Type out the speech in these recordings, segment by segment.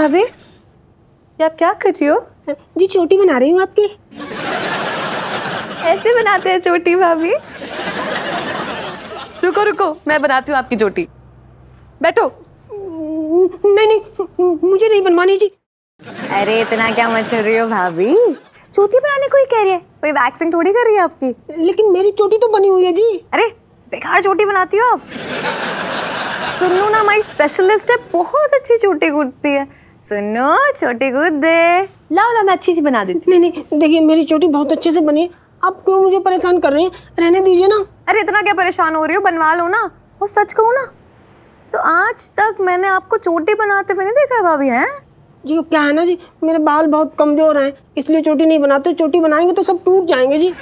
भाभी, ये आप क्या कर रही हो? जी चोटी बना रही हूँ आपकी। ऐसे बनाते हैं चोटी भाभी? रुको रुको, मैं बनाती हूँ आपकी चोटी। बैठो। नहीं नहीं, मुझे नहीं बनवानी जी। अरे इतना क्या मचल रही हो भाभी, चोटी बनाने को ही कह रही है, कोई वैक्सिंग थोड़ी कर रही है आपकी। लेकिन मेरी चोटी तो बनी हुई है जी। अरे बेकार चोटी बनाती हो आप। सुनो ना, हमारी स्पेशलिस्ट है, बहुत अच्छी चोटी कूटती है। सुनो, चोटी कूट दे। लाओ लाओ, मैं अच्छी सी बना देती नहीं नहीं, देखिए मेरी चोटी बहुत अच्छे से बनी है, आप क्यों मुझे परेशान कर रही हैं? रहने दीजिए ना। अरे इतना क्या परेशान हो रही हो, बनवा लो ना। और सच कहूँ ना, तो आज तक मैंने आपको चोटी बनाते हुए नहीं देखा है भाभी। हैं जी वो क्या है ना जी, मेरे बाल बहुत कमजोर हैं, इसलिए चोटी नहीं बनाते। चोटी बनाएंगे तो सब टूट जाएंगे जी। हूँ।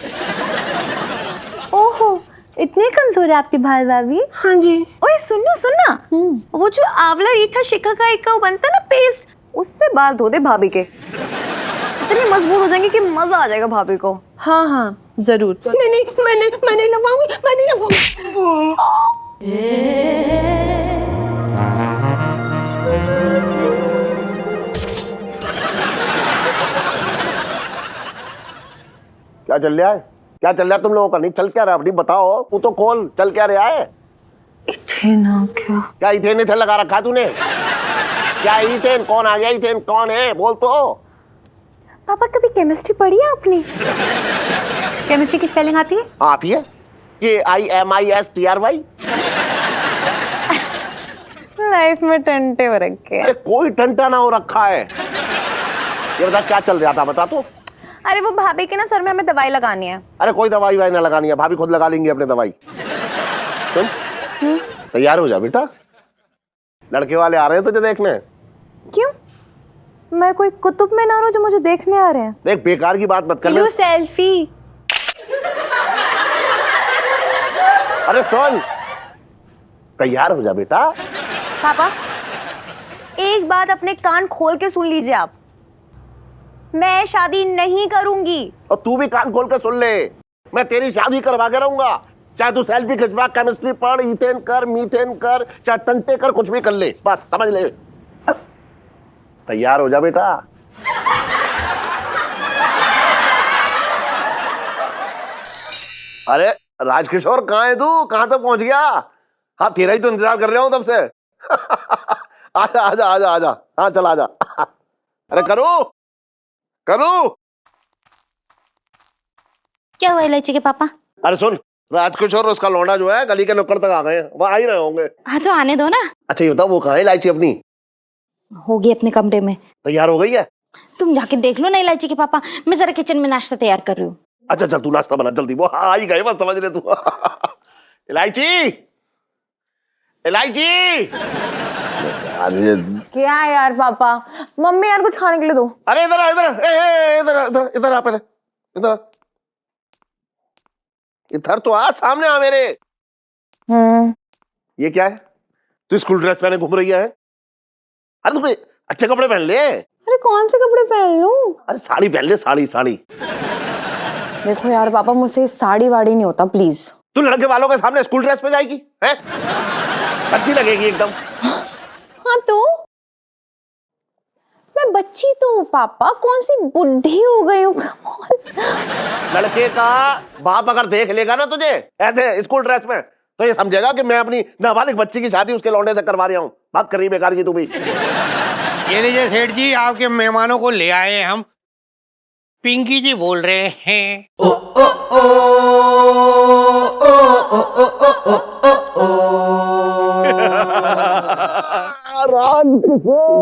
ओहो, इतने कमजोर है आपके भाई भाभी? हाँ जी। ओए सुनो सुनना, वो जो आंवला रीठा शिकाकाई का वो बनता है ना पेस्ट, उससे बाल धो दे भाभी के, इतनी मजबूत हो जाएंगे कि मजा आ जाएगा भाभी को। हाँ हाँ जरूर। नहीं नहीं, मैं नहीं लगवाऊंगी, मैं नहीं लगवाऊंगी। क्या चल रहा है? क्या चल रहा है तुम लोगों का? नहीं चल क्या रहा है? अपनी बताओ, तू तो खोल, चल क्या रहा है? इथेन आ गया। क्या इथेन इथेन लगा रखा है तूने? क्या इथेन? कौन आ गया? इथेन कौन है? बोल तो। पापा कभी केमिस्ट्री पढ़ी है आपने? केमिस्ट्री की स्पेलिंग आती है? आती है। KIMISTRY। लाइफ में टंटे हो रखे हैं। अरे कोई टंटा ना हो रखा है। ये बता क्या चल रहा था, बता तो। अरे वो भाभी के ना सर में हमें दवाई लगानी है। अरे कोई दवाई वाई ना लगानी है, भाभी खुद लगा लेंगी अपने दवाई। सुन, तैयार हो जा बेटा, लड़के वाले आ रहे हैं तुझे देखने। क्यों? मैं कोई कुतुब मीनार हूं जो मुझे देखने आ रहे हैं? देख बेकार की बात मत कर। लो सेल्फी। अरे सुन, तैयार हो जा बेटा। पापा एक बात अपने कान खोल के सुन लीजिए आप, मैं शादी नहीं करूंगी। और तू भी कान खोल के सुन ले, मैं तेरी शादी करवा के रहूंगा। चाहे तू सेल्फी खिंचवा, केमिस्ट्री पढ़, इथेन कर, मीथेन कर, चाहे टंटे कर, कुछ भी कर ले, बस समझ ले। तैयार हो जा बेटा। अरे राजकिशोर कहाँ है तू? कहाँ तक पहुंच गया? हाँ तेरा ही तो इंतजार कर रहा हूं तब से। आजा आजा आजा आजा, हाँ चल आजा। अरे करो करो। क्या हुआ इलायची के पापा? अरे सुन, राजकिशोर और उसका लौंडा जो है गली के नुक्कड़ तक आ गए हैं, वो आ ही रहे होंगे। हाँ तो आने दो ना। अच्छा ये बताओ, वो कहाँ है इलायची अपनी? होगी अपने कमरे में। तैयार हो गई है? तुम जाके देख लो ना इलायची के पापा, मैं जरा किचन में नाश्ता तैयार कर रही हूँ। अच्छा चल तू नाश्ता बना जल्दी, वो आ ही गए, बस समझ ले तू। इलायची इलायची। अरे क्या है यार पापा, मम्मी यार कुछ खाने के लिए दो। अरे इधर इधर इधर इधर इधर आ, पहले इधर इधर तो आ, सामने आ मेरे। ये क्या है? तू स्कूल ड्रेस पहने घूम रही है? अरे तू कोई अच्छे कपड़े पहन ले। अरे कौन से कपड़े पहन लूं? अरे साड़ी पहन ले, साड़ी साड़ी। देखो यार पापा, मुझसे साड़ी वाड़ी नहीं होता, प्लीज। तू लड़के वालों के सामने स्कूल ड्रेस में जाएगी? हैं? अच्छी लगेगी एकदम। हाँ तो मैं बच्ची तो हूँ पापा, कौन सी बुढ़ी हो गई हूँ। लड़के का बाप अगर देख लेगा ना तुझे ऐसे स्कूल ड्रेस में, तो ये समझेगा कि मैं अपनी नाबालिग बच्ची की शादी उसके लौंडे से करवा रहा हूँ। बात कर रही बेकार की तू भी। ये लीजिए सेठ जी, आपके मेहमानों को ले आए हम। पिंकी जी बोल रहे हैं।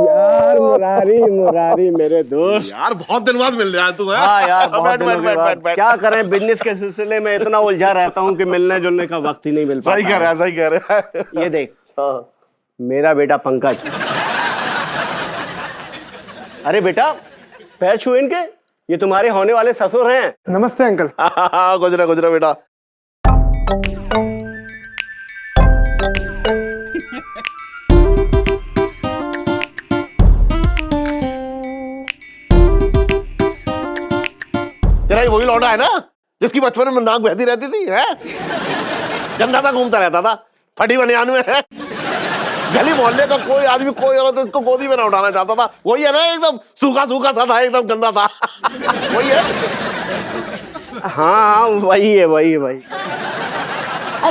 यार मुरारी मुरारी मेरे दोस्त, यार बहुत दिन बाद मिल रहा है तू। हाँ यार बहुत बैठ, दिनों बैठ, के बैठ, बाद। बैठ, बैठ। क्या करें, बिजनेस के सिलसिले में इतना उलझा रहता हूँ कि मिलने जुलने का वक्त ही नहीं मिल पाता। सही कह रहा है, सही कह रहा है। ये देख, मेरा बेटा पंकज। अरे बेटा पैर छू इनके, ये तुम्हारे होने वाले ससुर हैं। नमस्ते अंकल। गुजरा गुजरा बेटा। तेरा वही लौंडा है ना जिसकी बचपन में नाक बहती रहती थी? है गंदा सा घूमता रहता था, फटी बनियान में है। गली मोहल्ले का कोई आदमी कोई औरत इसको गोदी में ना उठाना चाहता था। वही है ना, एकदम सूखा सूखा सा था, एकदम गंदा था। वही है। हाँ वही है वही है भाई।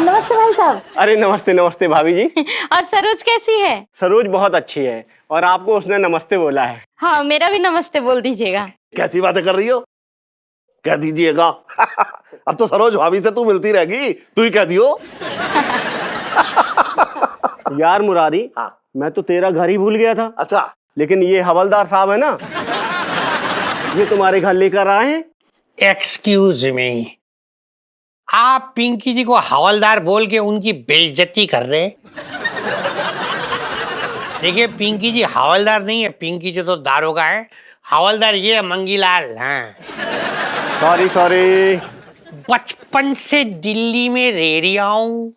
नमस्ते भाई साहब। अरे नमस्ते नमस्ते भाभी जी। और सरोज कैसी है? सरोज बहुत अच्छी है और आपको उसने नमस्ते बोला है। हाँ, मेरा भी नमस्ते बोल दीजिएगा। कैसी बातें कर रही हो? कह दीजिएगा। अब तो सरोज भाभी से तू मिलती रहेगी, तू ही कह दियो। यार मुरारी, हाँ। मैं तो तेरा घर ही भूल गया था। अच्छा, लेकिन ये हवलदार साहब है ना, ये तुम्हारे घर लेकर आए हैं। एक्सक्यूज मी, आप पिंकी जी को हवलदार बोल के उनकी बेइज्जती कर रहे हैं। देखिए, पिंकी जी हवलदार नहीं है, पिंकी जी तो दारोगा है। हवलदार ये है मंगीलाल। हाँ, सॉरी सॉरी। बचपन से दिल्ली में रह रहा हूँ।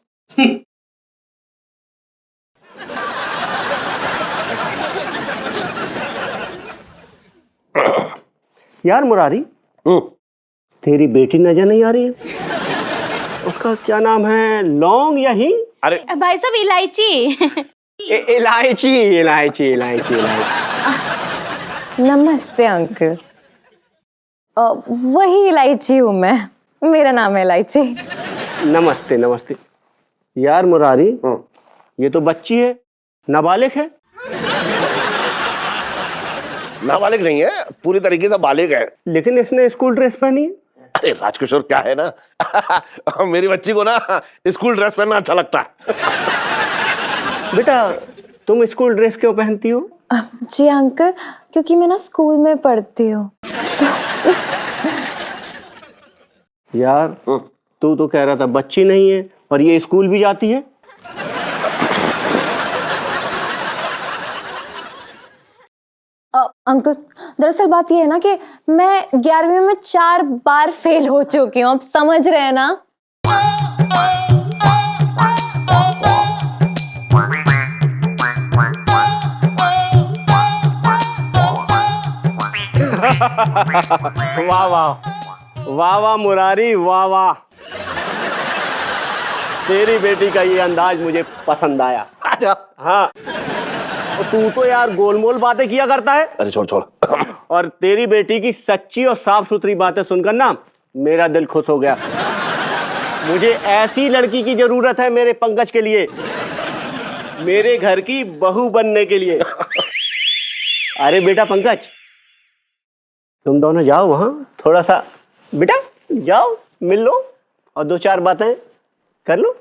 यार मुरारी, तेरी बेटी नजर नहीं आ रही है? उसका क्या नाम है, लौंग या हींग? अरे भाई साहब, इलायची। इलायची इलायची इलायची इलायची। नमस्ते अंकल। वही इलायची हूँ मैं, मेरा नाम है इलायची। नमस्ते नमस्ते। यार मुरारी, ये तो बच्ची है, नाबालिग है। नाबालिग नहीं है, पूरी तरीके से बालिग है। लेकिन इसने स्कूल ड्रेस पहनी है। अरे राजकिशोर, क्या है ना, मेरी बच्ची को ना स्कूल ड्रेस पहनना अच्छा लगता है। बेटा, तुम स्कूल ड्रेस क्यों पहनती हो? जी अंकल, क्योंकि मैं ना स्कूल में पढ़ती हूँ। यार तू तो कह रहा था बच्ची नहीं है और ये स्कूल भी जाती है। अंकल, दरअसल बात ये है ना कि मैं 11वीं में 4 बार फेल हो चुकी हूँ। आप समझ रहे हैं ना? वाह वाह वाह वाह मुरारी, वाह वाह। तेरी बेटी का ये अंदाज मुझे पसंद आया। अच्छा, हाँ, और तू तो यार गोलमोल बातें किया करता है। अरे छोड़ छोड़। और तेरी बेटी की सच्ची और साफ सुथरी बातें सुनकर ना मेरा दिल खुश हो गया। मुझे ऐसी लड़की की जरूरत है मेरे पंकज के लिए, मेरे घर की बहू बनने के लिए। अरे बेटा पंकज, तुम दोनों जाओ वहां, थोड़ा सा बेटा जाओ, मिल लो और 2-4 बातें कर लो।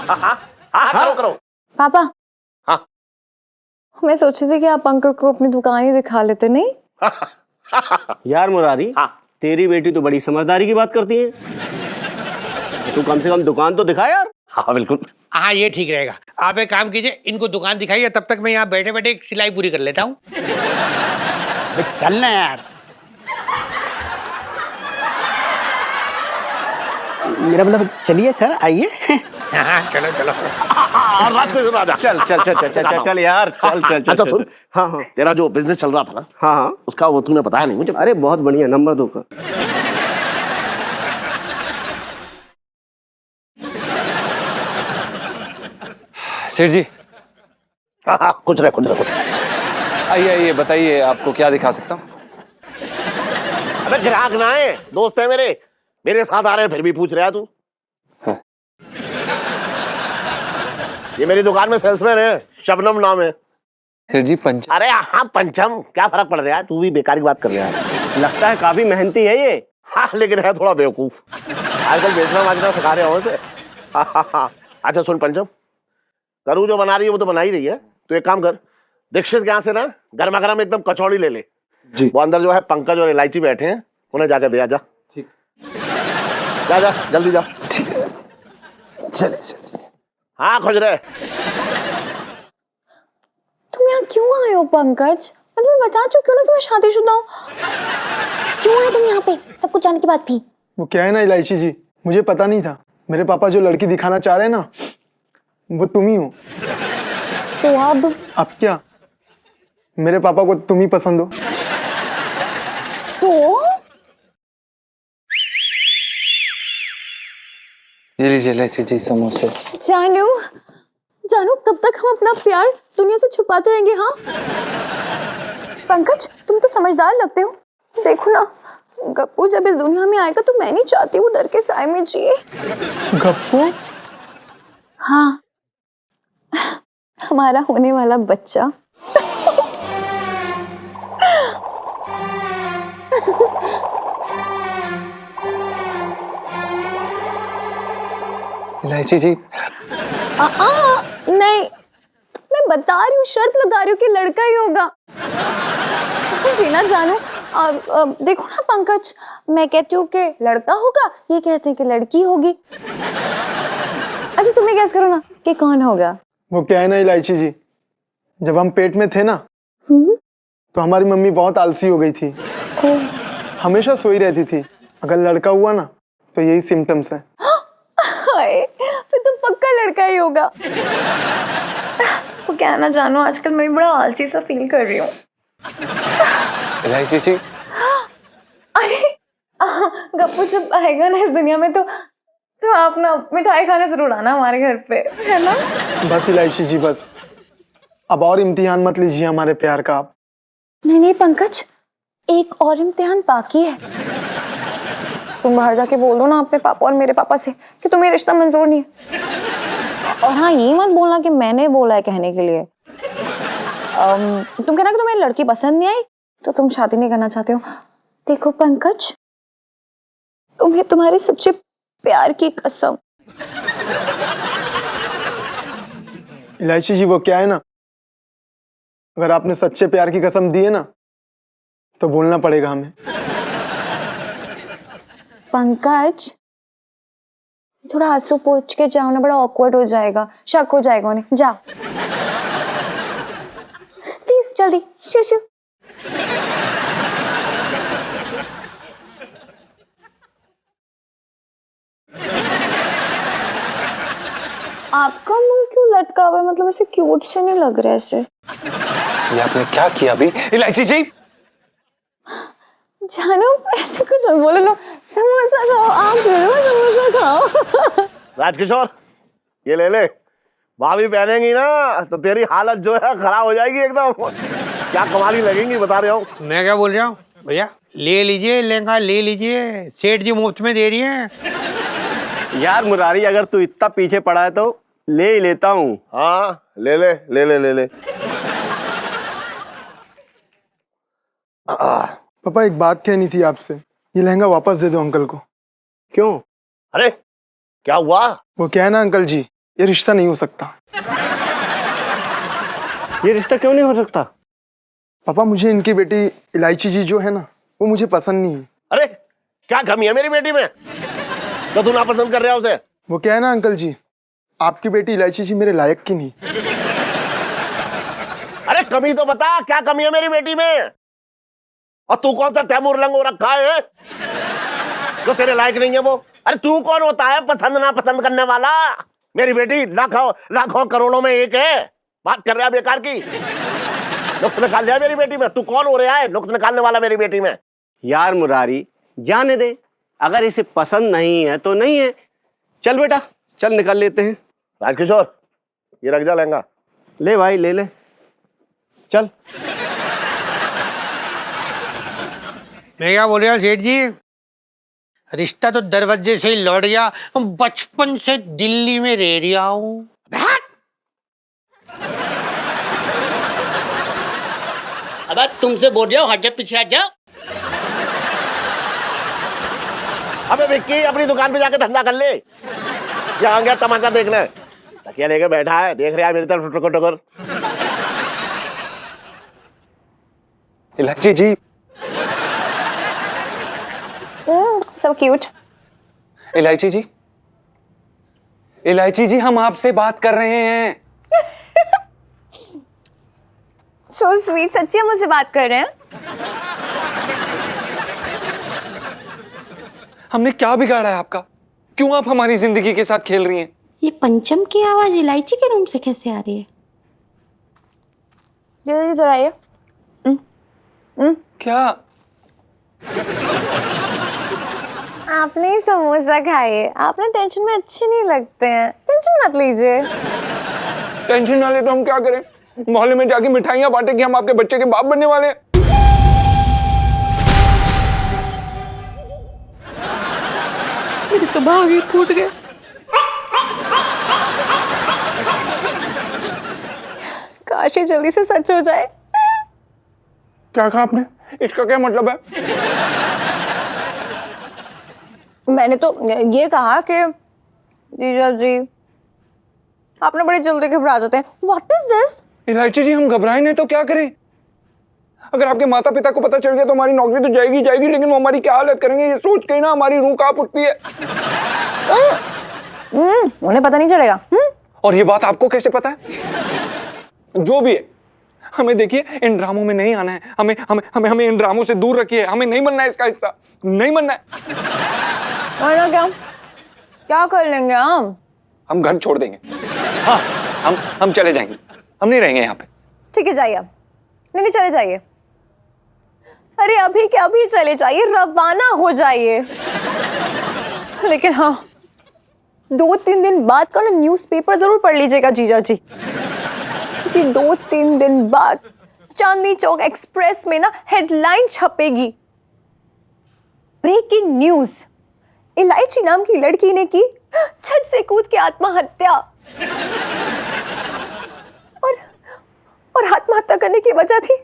हाँ, करो। पापा, हाँ। मैं सोच रही थी कि आप अंकल को अपनी दुकान ही दिखा लेते, नहीं? यार मुरारी, हाँ। तेरी बेटी तो बड़ी समझदारी की बात करती है। तू कम से कम दुकान तो दिखा यार। हाँ बिल्कुल। हाँ, ये ठीक रहेगा। आप एक काम कीजिए, इनको दुकान दिखाइए, तब तक मैं यहाँ बैठे बैठे एक सिलाई पूरी कर लेता हूँ। चलना यार। मेरा मतलब चलिए सर, आइए। हाँ, चलो चलो। राजकिशोर राजा, चल चल चल चल चल चल यार, चल चल चल। अच्छा सुन, हाँ हाँ तेरा जो बिजनेस चल रहा था ना, हाँ हाँ। उसका वो तूने बताया नहीं मुझे। अरे बहुत बढ़िया, नंबर 2 का। सेठ जी, हाँ, कुछ रहे। आइए आइए, बताइए आपको क्या दिखा सकता हूँ। अबे ग्राहक ना है, दोस्त है मेरे साथ आ रहे हैं, फिर भी पूछ रहा है तू। हाँ। ये मेरी दुकान में सेल्समैन है, शबनम नाम है। सेठ जी, पंच। अरे हाँ, पंचम, क्या फर्क पड़ रहा है, तू भी बेकार की बात कर रहा है। लगता है काफी मेहनती है ये। हाँ, लेकिन है थोड़ा बेवकूफ। आजकल बेचना मांगना सिखा रहे हो उसे। हाँ। अच्छा सुन पंचम, करू जो बना रही है वो तो बना ही रही है, तो एक काम कर, दीक्षित के यहाँ से ना गर्मा गर्म एकदम कचौड़ी ले ले जी। वो अंदर जो है पंकज और इलायची बैठे हैं, उन्हें जाकर दे आ जा। ठीक। जा जल्दी जा। चले सेठ जी। हाँ खुश रहे। तुम यहाँ क्यों आए हो पंकज? मैं तुम्हें बता चुकी हूँ ना कि मैं शादीशुदा हूँ। क्यों आए तुम यहाँ पे, सब कुछ जानने के बाद भी? वो क्या है ना इलायची जी, मुझे पता नहीं था। मेरे पापा जो लड़की दिखाना चाह रहे हैं ना, वो तुम ही हो। तो अब क्या मेरे पापा को तुम ही पसंद हो? तो ये लीजिए इलायची जी, समोसे। जानू, जानू कब तक हम अपना प्यार दुनिया से छुपाते रहेंगे? हाँ पंकज, तुम तो समझदार लगते हो। देखो ना, गप्पू जब इस दुनिया में आएगा तो मैं नहीं चाहती वो डर के साए में जिए। गप्पू? हाँ, हमारा होने वाला बच्चा। इलायची जी, नहीं, मैं बता रही हूँ, शर्त लगा रही हूँ कि लड़का ही होगा। बिना जानू देखो ना पंकज, मैं कहती हूँ कि लड़का होगा, ये कहते हैं कि लड़की होगी। अच्छा तुम्हें गैस करो ना कि कौन होगा। वो क्या है ना इलायची जी, जब हम पेट में थे ना तो हमारी मम्मी बहुत आलसी हो गई थी, हमेशा सोई रहती थी। अगर लड़का हुआ ना तो यही सिम्टम्स है। हाय, फिर तो पक्का लड़का ही होगा। वो क्या ना जानू, आजकल मैं बड़ा आलसी सा फील कर रही हूँ। इलायची जी, अरे गप्पू जब आएगा ना इस दुनिया में तो आप ना मिठाई खाने जरूर आना हमारे घर पे, है ना? बस इलायची जी बस, अब और इम्तिहान मत लीजिए हमारे प्यार का आप। नहीं नहीं पंकज, एक और इम्तिहान बाकी है। तुम बाहर जाके बोल दो ना अपने पापा और मेरे पापा से कि तुम्हें रिश्ता मंजूर नहीं है। और हाँ, ये मत बोलना कि मैंने बोला है कहने के लिए। तुम कहना कि तुम्हें लड़की पसंद नहीं आई तो तुम शादी नहीं करना चाहते हो। देखो पंकज, तुम्हें तुम्हारे सच्चे प्यार की कसम। इलायची जी वो क्या है ना, अगर आपने सच्चे प्यार की कसम दी है ना तो बोलना पड़ेगा हमें। पंकज थोड़ा आंसू पोंछ के जाओ ना, बड़ा ऑकवर्ड हो जाएगा, शक हो जाएगा उन्हें। जाओ प्लीज जल्दी, शिशु। आपका मुंह क्यों लटका हुआ है? मतलब ऐसे क्यूट से नहीं लग रहा है ऐसे। ये आपने क्या किया अभी? इलायची जी, जानू ऐसे कुछ मत बोलो ना। समोसा खाओ, आप समोसा खाओ। राजकिशोर, ये ले ले, भाभी पहनेंगी ना तो तेरी हालत जो है खराब हो जाएगी एकदम। क्या कमाली लगेंगी बता रहे हो। मैं क्या बोल रहा हूँ भैया, ले लीजिए लहंगा, ले लीजिए, सेठ जी मुफ्त में दे रही है। यार मुरारी, अगर तू इतना पीछे पड़ा है तो ले ही लेता हूँ। हाँ ले ले ले ले ले ले। पापा एक बात कहनी थी आपसे, ये लहंगा वापस दे दो अंकल को। क्यों? अरे क्या हुआ? वो क्या है ना अंकल जी, ये रिश्ता नहीं हो सकता। ये रिश्ता क्यों नहीं हो सकता? पापा मुझे इनकी बेटी इलायची जी जो है ना वो मुझे पसंद नहीं है। अरे क्या कमी है मेरी बेटी में तो तू नापसंद कर रहा है उसे? वो क्या है ना अंकल जी, आपकी बेटी इलायची जी मेरे लायक की नहीं। अरे कमी तो बता, क्या कमी है मेरी बेटी में? और तू कौन सा तैमूर लंग हो रखा है जो तेरे लायक नहीं है वो? अरे तू कौन होता है पसंद ना पसंद करने वाला? मेरी बेटी लाखों लाखों करोड़ों में एक है, बात कर रहा है बेकार की। नुक्स निकाल दिया मेरी बेटी में। तू कौन हो रहा है नुक्स निकालने वाला मेरी बेटी में? यार मुरारी, जाने दे, अगर इसे पसंद नहीं है तो नहीं है। चल बेटा, चल निकाल लेते हैं। राजकिशोर, ये रख जा लहंगा। ले भाई, ले ले, चल। मैं क्या बोल रहा हूँ सेठ जी, रिश्ता तो दरवाजे से ही लौट गया। बचपन से दिल्ली में रह रहा हूँ। अब तुमसे बोल रहा हूँ, हट जा, पीछे हट जा। अबे विक्की, अपनी दुकान पे जाके धंधा कर ले। यहाँ गया तमाशा देखने, तकिया लेके बैठा है, देख रहा है मेरी तरफ टुकर टुकर। इलायची जी, So cute. इलायची जी, इलायची जी, हम आपसे बात कर रहे हैं। So sweet, सच्ची हम मुझसे बात कर रहे हैं? हमने क्या बिगाड़ा है आपका? क्यों आप हमारी जिंदगी के साथ खेल रही हैं? ये पंचम की आवाज इलायची के रूम से कैसे आ रही है? जल्दी इधर आइए। क्या? आपने ही समोसा खाए, आप ना टेंशन में अच्छे नहीं लगते हैं, टेंशन मत लीजिए। टेंशन ना ले तो हम क्या करें? मोहल्ले में जाके मिठाइयां बांटे कि हम आपके बच्चे के बाप बनने वाले हैं। मेरी तो भाग ही फूट गए। काश ये जल्दी से सच हो जाए। क्या कहा आपने? इसका क्या मतलब है? मैंने तो ये कहा कि जीजा जी आपने बड़ी जल्दी घबरा जाते हैं। What is this? इलायची जी, हम घबराए नहीं तो क्या करें? अगर आपके माता पिता को पता चल गया तो हमारी नौकरी तो जाएगी जाएगी, लेकिन वो हमारी क्या हालत करेंगे ये सोच के ही ना हमारी रूह कांप उठती है। उन्हें पता नहीं चलेगा। और ये बात आपको कैसे पता है? जो भी है, हमें देखिए इन ड्रामों में नहीं आना है। हमें हमें हमें हमें इन ड्रामों से दूर रखिए। हमें नहीं बनना है इसका हिस्सा, नहीं बनना है। वरना क्या क्या कर लेंगे हम घर छोड़ देंगे। हाँ, हम चले जाएंगे। हम नहीं रहेंगे यहाँ पे। ठीक है जाइए आप। नहीं चले जाइए। अरे अभी क्या, अभी चले जाइए, रवाना हो जाइए। लेकिन हाँ 2-3 दिन बाद का ना न्यूज़पेपर जरूर पढ़ लीजिएगा जीजा जी, क्योंकि 2-3 दिन बाद चांदनी चौक एक्सप्रेस में ना हेडलाइन छपेगी, ब्रेकिंग न्यूज, इलायची नाम की लड़की ने की छत से कूद के आत्महत्या। और आत्महत्या करने की वजह थी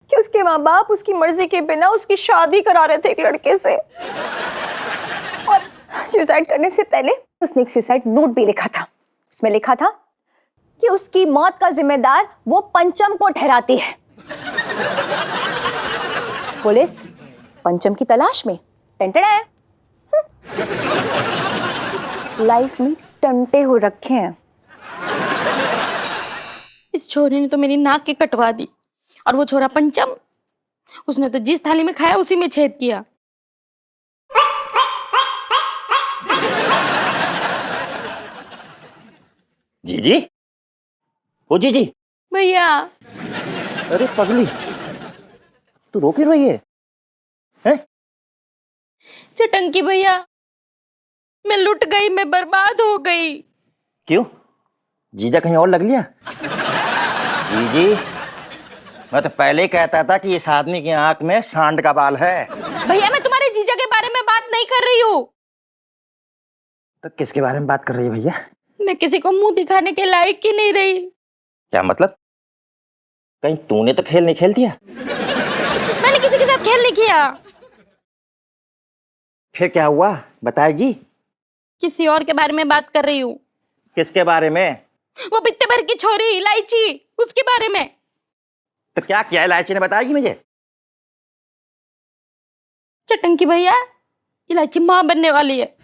कि उसके माँ बाप उसकी मर्जी के बिना उसकी शादी करा रहे थे एक लड़के से, और सुसाइड करने से पहले उसने एक सुसाइड नोट भी लिखा था। उसमें लिखा था कि उसकी मौत का जिम्मेदार वो पंचम को ठहराती है। पुलिस पंचम की तलाश में। टंटड़ा लाइफ में टंटे हो रखे हैं। इस छोरे ने तो मेरी नाक की कटवा दी, और वो छोरा पंचम, उसने तो जिस थाली में खाया उसी में छेद किया। जीजी, ओ जीजी। भैया। अरे पगली, तू रो क्यों रही है? हैं? चटंकी भैया, मैं लुट गई, मैं बर्बाद हो गई। क्यों? जीजा कहीं और लग लिया? जीजी, मैं तो पहले ही कहता था कि इस आदमी की आंख में सांड का बाल है। भैया मैं तुम्हारे जीजा के बारे में बात नहीं कर रही हूँ। तो किसके बारे में बात कर रही है भैया? मैं किसी को मुंह दिखाने के लायक ही नहीं रही। क्या मतलब? कहीं तूने तो खेल नहीं खेल दिया? मैंने किसी के साथ खेल नहीं किया। फिर क्या हुआ, बताएगी? किसी और के बारे में बात कर रही हूँ। किसके बारे में? वो बित्ते भर की छोरी इलायची, उसके बारे में। तो क्या किया इलायची ने, बताएगी मुझे? चटंकी भैया, इलायची माँ बनने वाली है।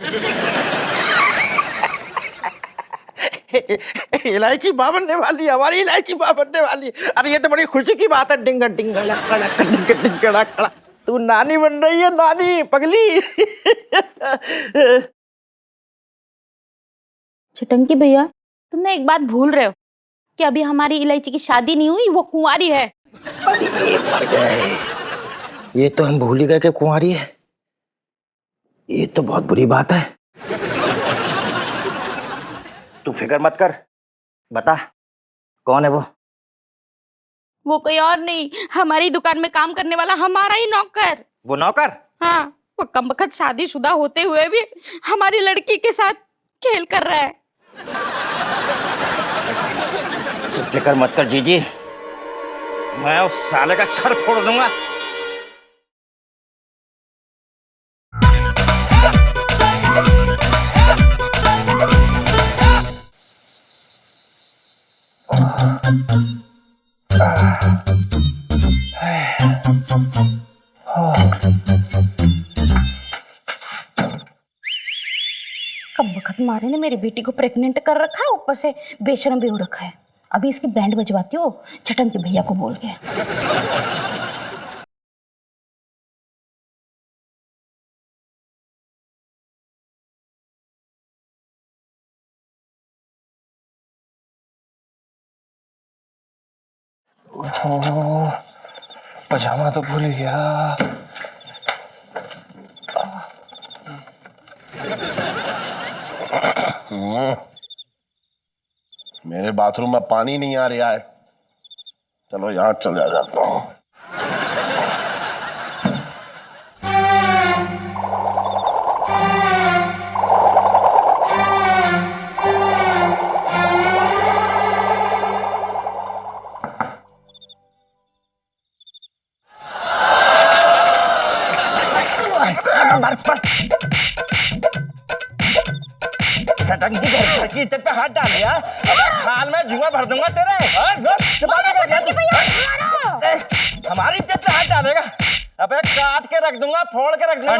इलायची माँ बनने वाली है? हमारी इलायची माँ बनने वाली है? अरे ये तो बड़ी खुशी की बात है। डिंगा डिंगा डिंगा खड़ा, तू नानी बन रही है, नानी पगली। चटंकी भैया, तुमने एक बात भूल रहे हो कि अभी हमारी इलायची की शादी नहीं हुई, वो कुंवारी है। ये तो हम भूल ही गए कि कुंवारी है। ये तो बहुत बुरी बात है। तू फिक्र मत कर, बता कौन है वो? वो कोई और नहीं, हमारी दुकान में काम करने वाला हमारा ही नौकर। वो नौकर? हाँ, वो कमबख्त शादीशुदा होते हुए भी हमारी लड़की के साथ खेल कर रहा है। तू फिक्र मत कर जीजी, मैं उस साले का सर फोड़ दूंगा। कमबख्त मारे ने मेरी बेटी को प्रेग्नेंट कर रखा है, ऊपर से बेशरम भी हो रखा है। अभी इसकी बैंड बजवाती हो चटंकी भैया को बोल के। पजामा तो भूल गया। मेरे बाथरूम में पानी नहीं आ रहा है। चलो यहाँ चला जाता हूँ। की इज्जत पे हाथ डाल दिया। खाल में जुआ भर दूंगा तेरे। हमारी इज्जत पे हाथ डालेगा। अबे काट के रख दूंगा, फोड़ के रख दूंगा।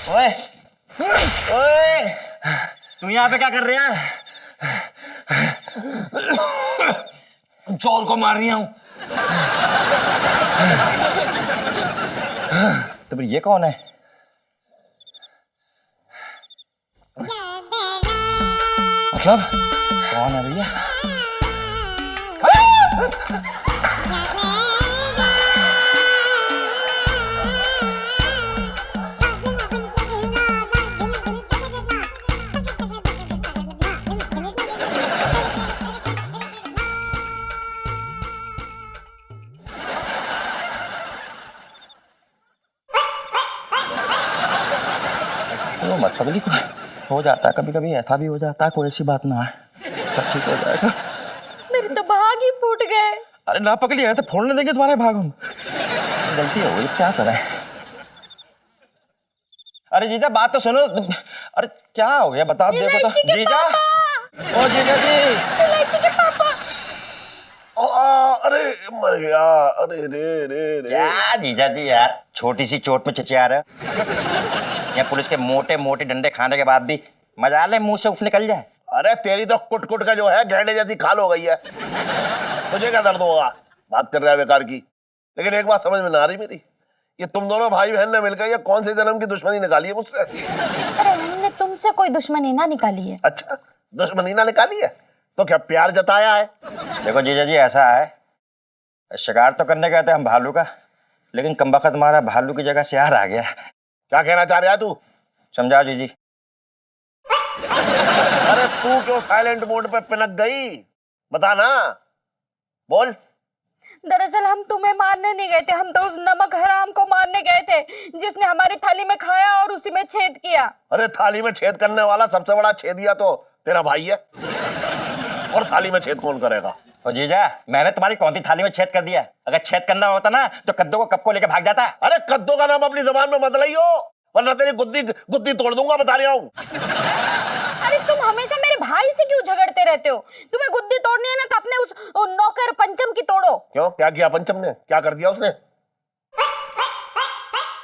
ओए ओए, तू यहाँ पे क्या कर रहा है? चोर को मार रहा हूं। तो फिर ये कौन है? मतलब कौन है भैया? तो मतलब ही हो जाता है, कभी कभी ऐसा भी हो जाता है, कोई ऐसी बात ना है, सब ठीक हो जाएगा। मेरे तो भाग ही फूट गए। अरे ना पकड़ी है तो फोड़ने देंगे तुम्हारे भाग हम। गलती हो गई, क्या करें? अरे जीजा बात तो सुनो। अरे क्या हो गया बताओ, देखो तो। जीजा, ओ जीजा जी। इलायची के पापा। अरे मर गया। अरे रे रे रे। क्या जीजा जी यार, छोटी सी चोट में चिचिया रहे हो। या पुलिस के मोटे मोटे डंडे खाने के बाद भी मजा ले मुंह से उफ निकल जाए। अरे तेरी तो कुट कुट का जो है घेड़े जैसी खाल हो गई है। तुझे क्या दर्द होगा? बात कर रहा है बेकार की। लेकिन एक बात समझ में ना आ रही मेरी, ये तुम दोनों भाई बहन ने मिलकर ये कौन से जन्म की दुश्मनी निकाली है मुझसे? अरे हमने तुमसे कोई दुश्मनी ना निकाली है। अच्छा, दुश्मनी ना निकाली है तो क्या प्यार जताया है? देखो जीजा जी, ऐसा है, शिकार तो करने गए थे हम भालू का, लेकिन कमबख्त हमारा भालू की जगह सियार आ गया। क्या कहना चाह रहा है तू? समझाओ जीजी। अरे तू क्यों साइलेंट मोड पे पिनक गई? बता ना, बोल। दरअसल हम तुम्हें मारने नहीं गए थे, हम तो उस नमक हराम को मारने गए थे जिसने हमारी थाली में खाया और उसी में छेद किया। अरे थाली में छेद करने वाला सबसे बड़ा छेदिया तो तेरा भाई है, और थाली में छेद कौन करेगा? ओ जीजा, मैंने तुम्हारी कौन सी थाली में छेद कर दिया? अगर छेद करना होता ना तो कद्दू को कब को लेकर भाग जाता। अरे कद्दू का नाम अपनी जबान में मत लइयो, वरना तेरी गुद्दी गुद्दी तोड़ दूंगा, बता रहा हूँ। अरे तुम हमेशा मेरे भाई से क्यों झगड़ते रहते हो? तुम्हें गुद्दी तोड़नी है ना तो अपने उस नौकर पंचम की तोड़ो। क्यों, क्या किया पंचम ने? क्या कर दिया उसने?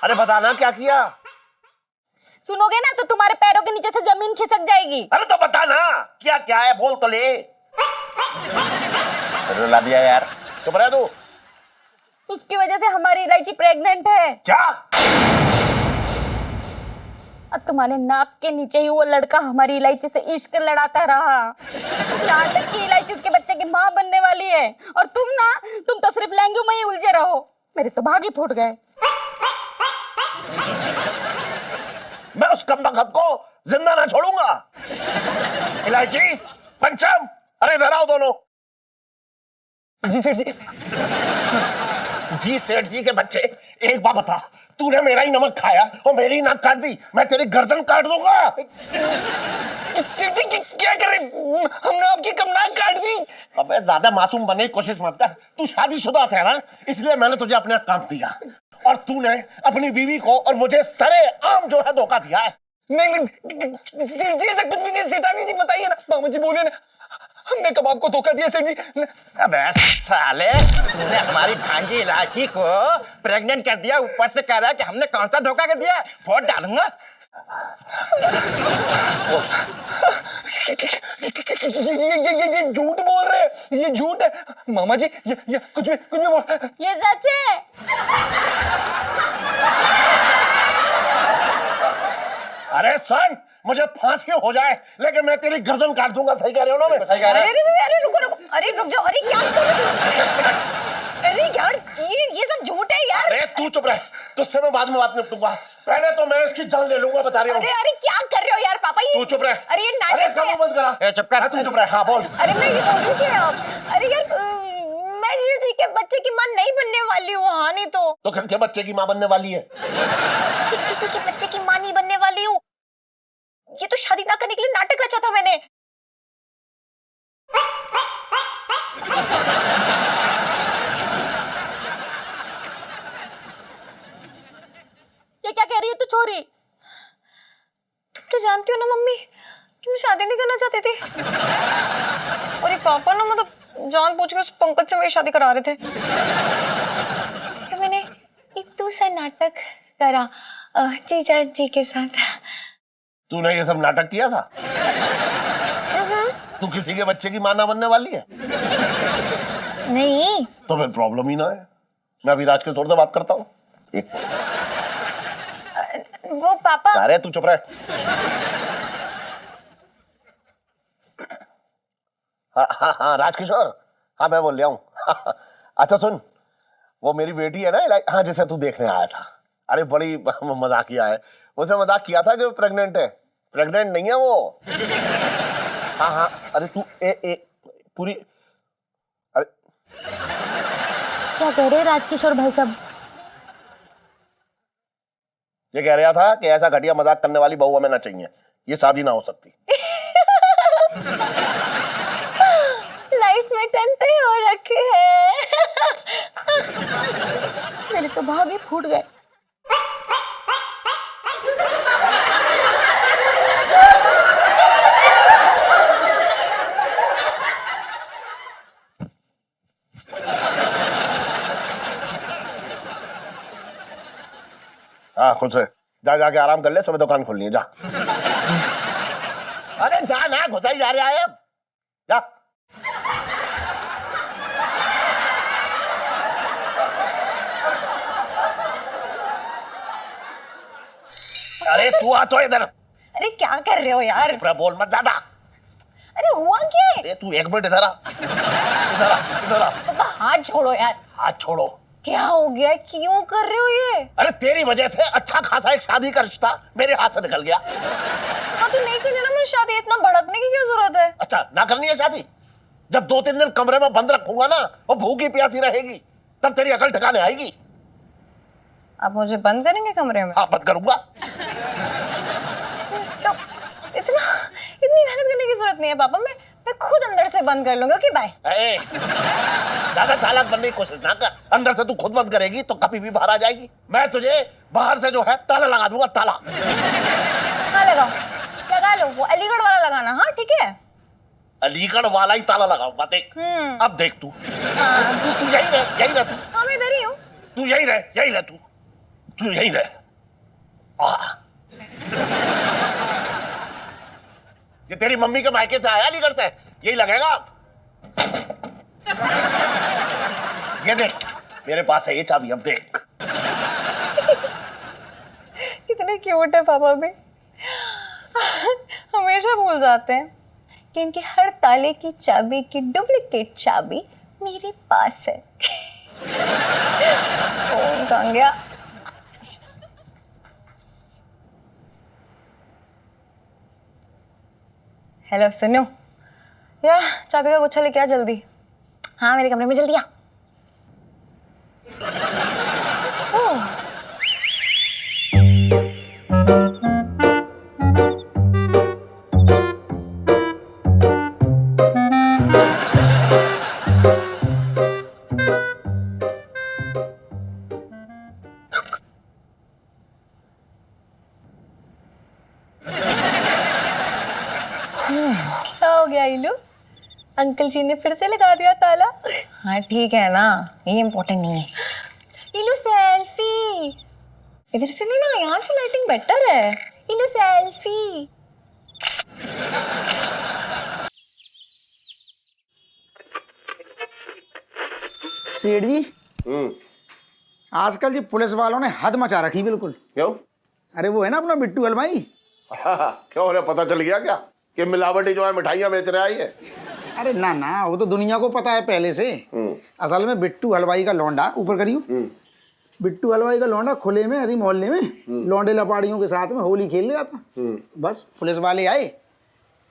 अरे बता ना क्या किया? सुनोगे ना तो तुम्हारे पैरों के नीचे से जमीन खिसक जाएगी। अरे तो बता ना क्या क्या है, बोल तो ले। रुला दिया यार। चुप रह तू। उसकी वजह से हमारी इलायची प्रेग्नेंट है। क्या? अब तुम्हारे नाक के नीचे ही वो लड़का हमारी इलायची से इश्क लड़ाता रहा, यहाँ तक कि इलायची उसके बच्चे की माँ बनने वाली है, और तुम तो सिर्फ लहंगों में ही उलझे रहो। मेरे तो भाग ही फूट गए। मैं उस कमबख्त को जिंदा ना छोड़ूंगा। इलायची, पंचम, अरे इधर आओ दोनों। जी सेठ जी। जी सेठ जी के बच्चे, एक बात बता, तूने मेरा ही नमक खाया और मेरी नाक काट दी, मैं तेरी गर्दन काट दूंगा। सेठ जी क्या कर रहे? हमने आपकी कब नाक काट दी? अबे ज्यादा मासूम बनने की कोशिश मत कर, तू शादीशुदा था ना, इसलिए मैंने तुझे अपने काम दिया, और तूने अपनी बीवी को और मुझे सरेआम जो है धोखा दिया है। नहीं सेठ जी, ऐसा कुछ भी नहीं। सेठानी जी बताइए ना, मामा जी बोले ना, हमने कब आपको धोखा दिया सेठ जी? अबे साले, तूने हमारी भांजी इलायची को प्रेग्नेंट कर दिया, ऊपर से कह रहा है कि हमने कौन सा धोखा कर दिया? फोड़ डालूंगा। ये झूठ बोल रहे हैं, ये झूठ है मामा जी। ये कुछ भी बोल रहे हैं। ये सच है। अरे सुन, मुझे फांसी हो जाए लेकिन मैं तेरी गर्दन काट दूंगा। सही कह रहे हो ना? मैं सही कह रहा हूं? अरे रुको, अरे क्या कर रहे हो? अरे यार, ये तू चुप रह, तुझसे मैं बाद में बात निपटूंगा, पहले तो मैं इसकी जान ले लूंगा, बता रही हूँ। अरे अरे क्या कर रहे हो यार पापा, ये तू चुप रह। अरे ये नाटक अरे इसका मुंह बंद करा। ए, चुप कर। तू चुप रह। हाँ बोल। अरे मैं ये बोल रही हूँ कि अरे यार मैं जी के बच्चे की माँ नहीं बनने वाली हूँ। हाँ नहीं तो किसके बच्चे की माँ बनने वाली है? किसी के बच्चे की माँ नहीं बनने वाली हूँ। ये तो शादी ना करने के लिए नाटक रचा था मैंने। ये क्या कह रही है तू छोरी? तुम तो जानती हो ना मम्मी कि मैं शादी नहीं करना चाहती थी, और ये पापा ना मतलब जानबूझ के उस पंकज से मेरी शादी करा रहे थे। तो मैंने एक दूसरा नाटक करा जीजा जी के साथ। तूने ये सब नाटक किया था? तू किसी के बच्चे की मां ना बनने वाली है? नहीं तो फिर प्रॉब्लम ही ना है। मैं अभी राज के से बात करता हूँ। एक वो पापा। अरे तू चुप रह। हाँ राजकिशोर, हाँ मैं बोल रहा हूँ। अच्छा सुन, वो मेरी बेटी है ना, हाँ जिसे तू देखने आया था, अरे बड़ी मजाकिया है। उसने मजाक किया था कि वो प्रेग्नेंट है। प्रेग्नेंट नहीं है वो। हाँ अरे तू पूरी, अरे क्या कह रहे राजकिशोर भाई साहब? ये कह रहा था कि ऐसा घटिया मजाक करने वाली बहू हमें ना चाहिए, ये शादी ना हो सकती। लाइफ में टंटे हो रखे हैं। मेरे तो भाग ही फूट गए। हाँ खुद से जा, जाके आराम कर ले, सुबह दुकान खोलनी है, जा। अरे जा ना, घुसा ही जा रहा है अब, जा। अरे तू आ तो इधर। अरे क्या कर रहे हो यार? बोल मत ज्यादा। अरे हुआ क्या? अरे तू एक मिनट इधर आ, इधर आ, इधर आ। पापा हाथ छोड़ो यार। हाथ छोड़ो। क्या हो गया, क्यों कर रहे हो ये? अरे तेरी वजह से अच्छा खासा एक शादी का रिश्ता मेरे हाथ से निकल गया। हाँ तो नहीं करनी ना मैं शादी, इतना भड़कने की क्या जरूरत है? अच्छा ना करनी है शादी? जब 2-3 दिन कमरे में बंद रखूंगा ना, वो भूखी प्यासी रहेगी, तब तेरी अकल ठिकाने आएगी। आप मुझे बंद करेंगे कमरे में? हाँ बंद करूंगा। तो इतनी मेहनत करने की जरूरत नहीं है पापा, मैं खुद अंदर से बंद कर लूंगा। Okay bye. ज्यादा चालाक बनने की कोशिश ना कर। अंदर से तू खुद बंद करेगी तो कभी भी बाहर आ जाएगी। मैं तुझे बाहर से जो है ताला लगा दूंगा, ताला। हाँ लगाओ, लगा लो, वो अलीगढ़ वाला लगाना। हाँ ठीक है, अलीगढ़ वाला ही ताला लगाऊंगा। देख अब देख तू यही रह तू। हाँ मैं इधर ही हूँ। तू यही रह तू यही रह। ये तेरी मम्मी के मायके से आया अलीगढ़ से, यही लगेगा। ये देख मेरे पास है ये चाबी, अब देख। कितने क्यूट है पापा भी। हमेशा भूल जाते हैं कि इनके हर ताले की चाबी की डुप्लीकेट चाबी मेरे पास है। फोन कहाँ गया? हेलो सुनो यार, चाबी का गुच्छा लेके आ जल्दी। हाँ मेरे कमरे में जल्दी आ। क्या हो गया इलू? अंकल जी ने फिर से लगा दिया ताला। हाँ ठीक है ना, ये इम्पोर्टेंट नहीं है। इलू सेल्फी इधर से लेना, यहाँ से लाइटिंग बेटर है। इलू सेल्फी। सेठ जी आजकल जी पुलिस वालों ने हद मचा रखी बिल्कुल। क्यों? अरे वो है ना अपना बिट्टू हलवाई। क्यों उन्हें पता चल गया क्या कि मिलावटी जो है मिठाइयाँ बेच रहा है? अरे ना ना, वो तो दुनिया को पता है पहले से। असल में बिट्टू हलवाई का लौंडा, ऊपर करियो, बिट्टू हलवाई का लौंडा खुले में अभी मोहल्ले में लौंडे लपाड़ियों के साथ में होली खेल रहा था। बस पुलिस वाले आए,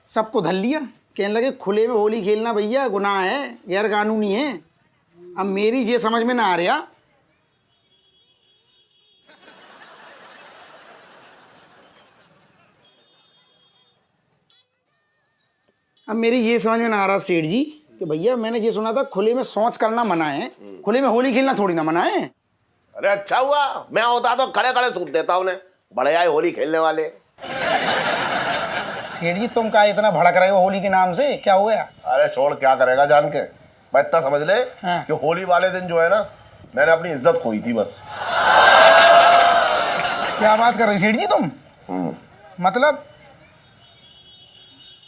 सबको धर लिया, कहने लगे खुले में होली खेलना भैया गुनाह है, गैर कानूनी है। अब मेरी ये समझ में ना आ रहा, सेठ जी कि भैया मैंने ये सुना था खुले में शौच करना मना है, खुले में होली खेलना थोड़ी ना मना है। अरे अच्छा हुआ, मैं होता तो खड़े खड़े सूट देता उन्हें, बड़े आए होली खेलने वाले। सेठ जी तुम क्या इतना भड़क रहे हो होली के नाम से, क्या हो गया? अरे छोड़, क्या करेगा जान के, मैं इतना समझ ले हाँ। कि होली वाले दिन जो है ना, मैंने अपनी इज्जत खोई थी बस। क्या बात कर रहे सेठ जी तुम? मतलब?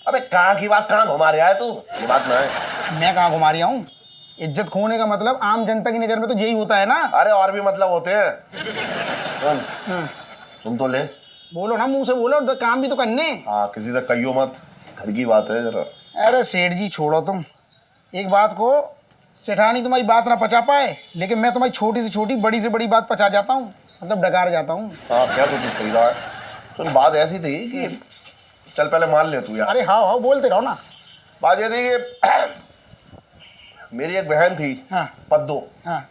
अबे कहाँ की बात कहाँ घुमा रहा है तू, ये बात ना है। मैं कहाँ घुमा रहा हूँ? इज्जत खोने का मतलब आम जनता की नजर में तो यही होता है ना। अरे और भी मतलब होते हैं। सुन तो ले, बोलो ना, मुंह से बोलो, तो काम भी तो करने। हाँ, किसी से कहियो मत, घर की बात है जरा। अरे सेठ जी छोड़ो तुम, एक बात को सेठानी तुम्हारी बात ना पचा पाए, लेकिन मैं तुम्हारी छोटी से छोटी बड़ी से बड़ी बात पचा जाता हूँ, मतलब डकार जाता हूँ। हाँ क्या तो सही रहा है। सुन, बात ऐसी थी कि चल पहले मान ले तू यार। अरे हाँ हाँ बोलते रहो ना। बात ये थी कि मेरी एक बहन थी, हाँ। पद्दो। हाँ।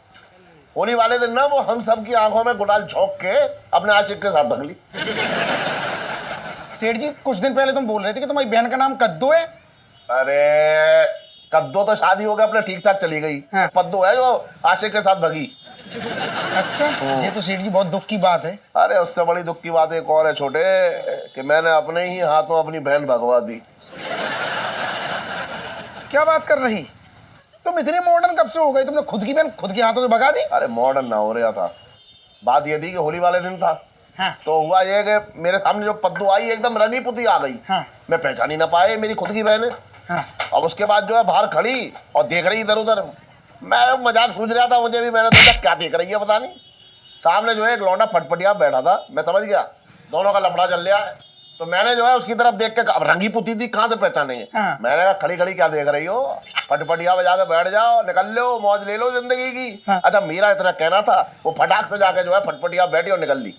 होली वाले दिन ना वो हम सब की आंखों में गुलाल झोंक के अपने आशिक के साथ भगली। सेठ जी कुछ दिन पहले तुम बोल रहे थे कि तुम्हारी बहन का नाम कद्दू है। अरे कद्दो तो शादी हो गया, अपने ठीक ठाक चली गई। हाँ। पद्दो है जो आशिक के साथ भगी। अच्छा, ये तो सेठ जी बहुत दुख की बात है। अरे उससे बड़ी दुख की बात एक और है छोटे, कि मैंने अपने ही हाथों अपनी बहन भगवा दी। क्या बात कर रही? तुम इतने मॉडर्न कब से हो गए, तुमने खुद की बहन खुद के हाथों से भगा दी? अरे मॉडर्न ना हो रहा था, बात ये थी कि होली वाले दिन था। हाँ। तो हुआ ये कि मेरे सामने जो पद्दू आई एकदम रंगी पुती आ गई। हाँ। मैं पहचान ही ना पाए, मेरी खुद की बहन है। हाँ। अब उसके बाद जो है बाहर खड़ी और देख रही इधर उधर। मैं मजाक सूझ रहा था मुझे भी, मैंने सोचा क्या देख रही है पता नहीं। सामने जो है एक लौंडा फटफटिया बैठा था, मैं समझ गया दोनों का लफड़ा चल रहा है। तो मैंने जो है उसकी तरफ देख के, अब रंगी पुती थी कहाँ से पहचानेंगे। हाँ। मैंने कहा खड़ी खड़ी क्या देख रही हो, फटफटिया बजा के बैठ जाओ, निकल लो, मौज ले लो जिंदगी की। हाँ। अच्छा मेरा इतना कहना था, वो फटाक से जाके जो है फटफटिया बैठी और निकल ली।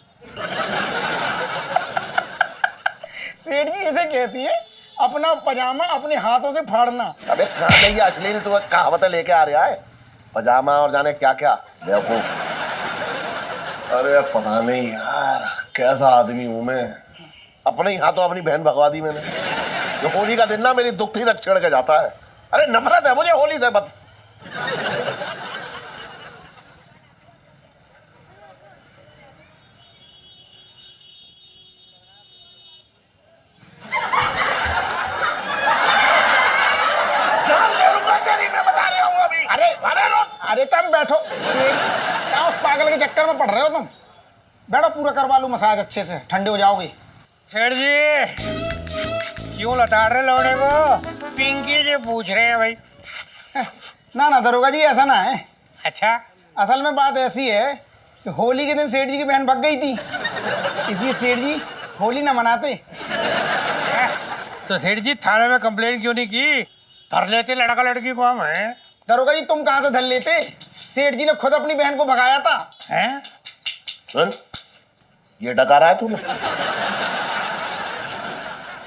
सेठ जी इसे कहती है अपना पजामा अपने हाथों से फाड़ना। अबे कहाँ गई है अश्लील, तू कहावतें लेके आ रहा है, पजामा और जाने क्या क्या बेवकूफ। अरे पता नहीं यार कैसा आदमी हूं मैं, अपने ही हाथों अपनी बहन भगवा दी मैंने। जो होली का दिन ना मेरी दुख थी रख छेड़ के जाता है। अरे नफरत है मुझे होली से बस। अरे तुम बैठो, क्या उस पागल के चक्कर में पड़ रहे हो तुम? बैठो, पूरा करवा लूं मसाज अच्छे से, ठंडे हो जाओगे। सेठ जी क्यों लता रहे लौड़े को? पिंकी जी पूछ रहे हैं भाई। ना ना दरोगा जी ऐसा ना है। अच्छा, असल में बात ऐसी है कि होली के दिन सेठ जी की बहन भग गई थी, इसलिए सेठ जी होली ना मनाते। तो सेठ जी थाने में कंप्लेन क्यों नहीं की? धर लेते लड़का लड़की को हम हैं। दरोगा जी तुम कहाँ से धर लेते? सेठ जी ने खुद अपनी बहन को भगाया था। हैं? सुन, ये डकारा है तूने?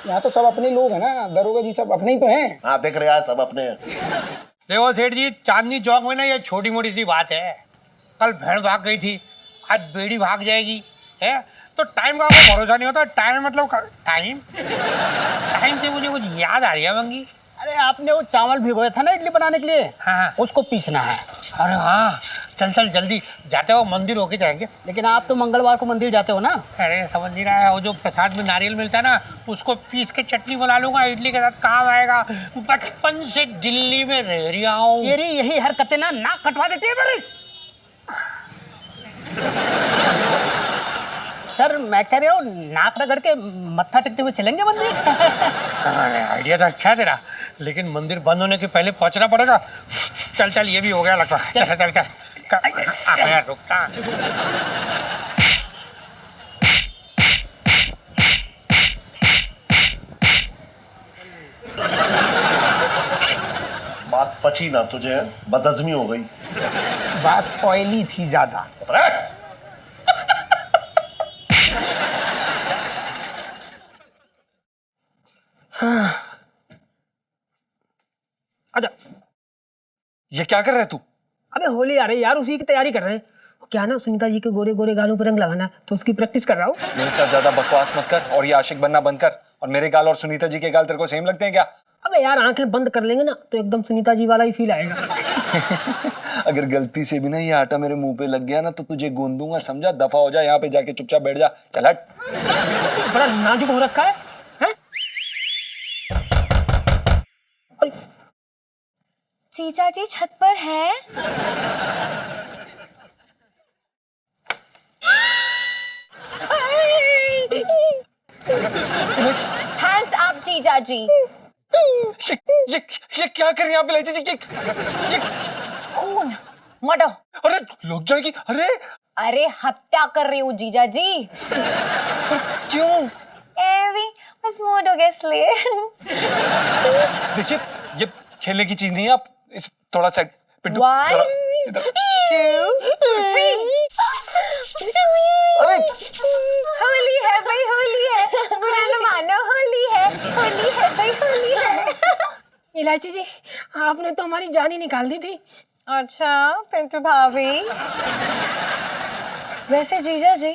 यहाँ तो सब अपने लोग हैं ना दरोगा जी, सब अपने ही तो हैं। हाँ देख रहे हैं सब अपने हैं। देखो सेठ जी, चांदनी चौक में ना ये छोटी मोटी सी बात है। कल भेड़ भाग गई थी, आज बेड़ी भाग जाएगी है, तो टाइम का आपको भरोसा नहीं होता। टाइम मतलब टाइम से मुझे कुछ याद आ रही है मंगी। अरे आपने वो चावल भिगोया था ना इडली बनाने के लिए, हाँ। उसको पीसना है। अरे हाँ, चल चल जल्दी जाते हो, मंदिर होके जाएंगे। लेकिन आप तो मंगलवार को मंदिर जाते हो ना। अरे समझ नहीं रहा है, वो जो प्रसाद में नारियल मिलता है ना, उसको पीस के चटनी बना लूंगा, इडली के साथ काम आएगा। बचपन से दिल्ली में रह रहा हूँ। यही हरकतें ना नाक कटवा देती है मेरी। सर मैं कह रहा हूँ नाक रगड़ के मत्था टेकते हुए चलेंगे मंदिर। आइडिया तो अच्छा है तेरा, लेकिन मंदिर बंद होने के पहले पहुंचना पड़ेगा। चल चल, ये भी हो गया लगता है। चल चल चल, यार रुकता। बात पची ना तुझे, बदहजमी हो गई। बात ऑयली थी ज्यादा। अरे आजा। ये क्या कर रहा है तू? अबे होली आ रही यार, उसी की तैयारी कर रहे हैं। क्या ना, सुनीता जी के गोरे गोरे गालों पर रंग लगाना है, तो उसकी प्रैक्टिस कर रहा हूँ। मेरे साथ ज्यादा बकवास मत कर और ये आशिक बनना बंद कर। और मेरे गाल और सुनीता जी के गाल तेरे को सेम लगते हैं क्या? अबे यार आंखें बंद कर लेंगे ना तो एकदम सुनीता जी वाला ही फील आएगा। अगर गलती से भी ना ये आटा मेरे मुंह पे लग गया ना तो तुझे गूंद दूंगा, समझा? दफा हो जा, यहाँ पे जाके चुपचाप बैठ जा। चल हट। बड़ा नाजुक हो रखा है, हैं? जीजा जी छत पर है। हैंड्स अप जीजा जी। ये क्या कर रही है आप इलायची जी? ये खून मर्डर। अरे लग जाएगी। अरे अरे हत्या कर रही हूँ जीजा जी। क्यों? एवी बस मूड हो गया इसलिए। देखिए ये खेलने की चीज नहीं है, आप इस थोड़ा साइड पिंटू। 1 2 3। अरे होली है भाई, होली है, बुरा न मानो, होली है भाई, होली है। इलायची जी, आपने तो हमारी जान ही निकाल दी थी। अच्छा पिंटू भाभी। वैसे जीजा जी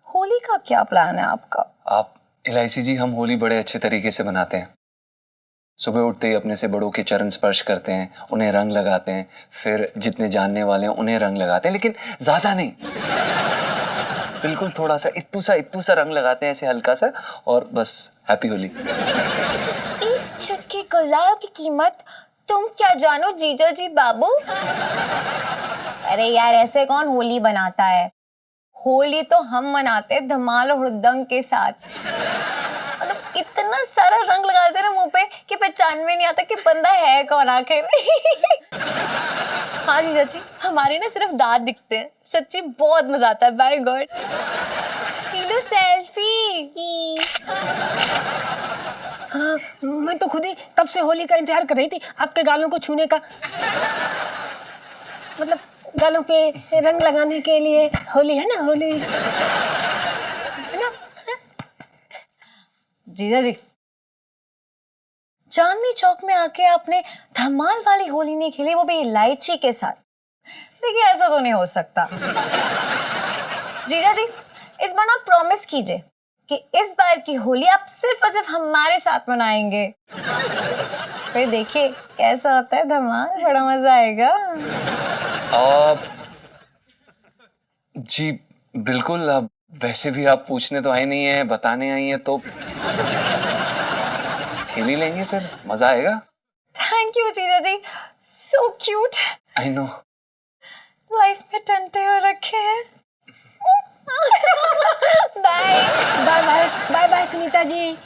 होली का क्या प्लान है आपका? आप इलायची जी, हम होली बड़े अच्छे तरीके से मनाते हैं। सुबह उठते ही अपने से बड़ों के चरण स्पर्श करते हैं, उन्हें रंग लगाते हैं, फिर जितने जानने वाले हैं उन्हें रंग लगाते हैं, लेकिन ज्यादा नहीं, बिल्कुल थोड़ा सा इत्तू सा रंग लगाते हैं, ऐसे हल्का सा, और बस हैप्पी होली। एक चुटकी गुलाल की कीमत तुम क्या जानो जीजा जी बाबू। अरे यार ऐसे कौन होली बनाता है? होली तो हम मनाते हैं धमाल और हुड़दंग के साथ। मतलब इतना सारा रंग लगाते हैं ना मुंह पे कि पहचान में नहीं आता कि बंदा है कौन आखिर। हाँ जीजा जी, हमारे ना सिर्फ दांत दिखते हैं। सच्ची बहुत मजा आता है। By God. लो सेल्फी। हाँ, मैं तो खुद ही कब से होली का इंतजार कर रही थी, आपके गालों को छूने का। मतलब गालों पे रंग लगाने के लिए। होली है ना, होली है ना? जीजा जी, चांदनी चौक में आके आपने धमाल वाली होली नहीं खेली, वो भी इलायची के साथ। देखिए ऐसा तो नहीं हो सकता। जीजा जी, इस बार आप प्रॉमिस कीजिए कि इस बार की होली आप सिर्फ और सिर्फ हमारे साथ मनाएंगे। फिर देखिए कैसा होता है धमाल, बड़ा मजा आएगा। जी बिल्कुल। अब वैसे भी आप पूछने तो आए नहीं है, बताने आई है, तो खेल ही लेंगे, फिर मजा आएगा। थैंक यू जीजा जी, so cute. I know. Life में टंटे हो रखे हैं। Bye bye bye bye bye Sunita जी।